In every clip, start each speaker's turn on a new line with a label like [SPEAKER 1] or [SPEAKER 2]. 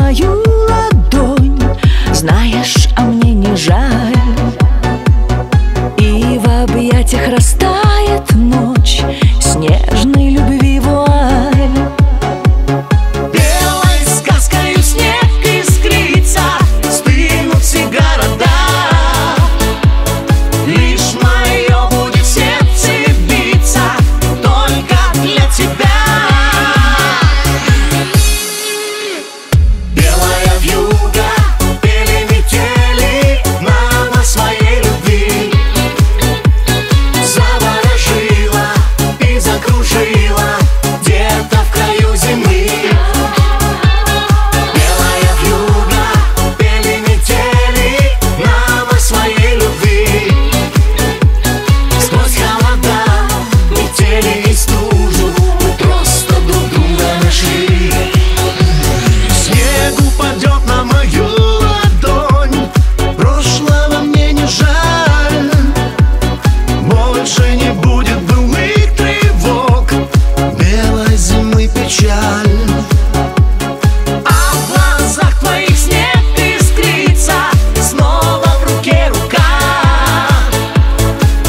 [SPEAKER 1] мою ладонь. Знаешь, а мне не жаль. И в объятиях растает ночь, снежной любви вуаль.
[SPEAKER 2] Белой сказкою снег искрится, стынут все города. Лишь мое будет сердце биться только для тебя. Белая вьюга, пели метели нам о своей любви. Заворожила и закружила где-то в краю зимы. Белая вьюга, пели метели нам о своей любви. Сквозь холода, метели и стужу мы просто друг друга нашли. Снег упадет на мою ладонь, прошлого мне не жаль. Больше не будет былых тревог, белой зимы печаль. А в глазах твоих снег искрится, снова в руке рука.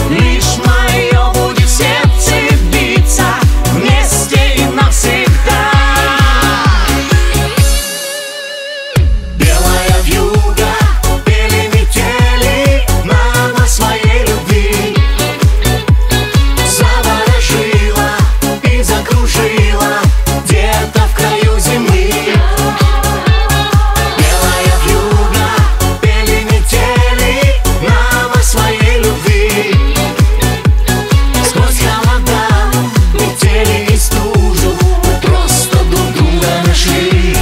[SPEAKER 2] Лишь мое будет сердце биться вместе и навсегда. Белая вьюга, пели метели нам о своей любви. Заворожила и закружила где-то в краю зимы. Белая вьюга, пели метели нам о своей любви. Сквозь холода, метели и стужу мы просто друг друга нашли.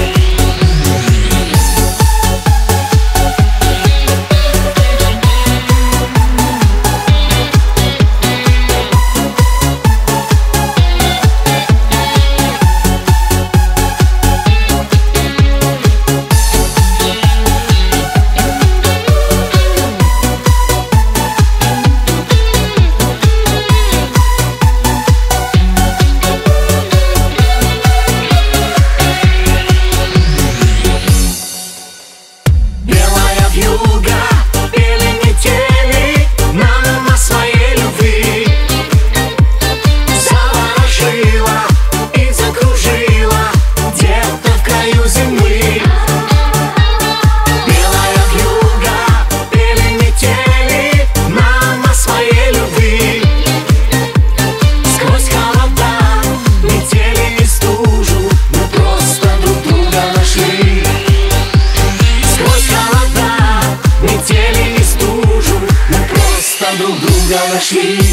[SPEAKER 2] Белая вьюга, пели метели нам о своей любви. Заворожила и закружила где-то в краю зимы. Белая вьюга, пели метели нам о своей любви. Сквозь холода, метели и стужу мы просто друг друга нашли. Сквозь холода, метели и стужу мы просто друг друга нашли.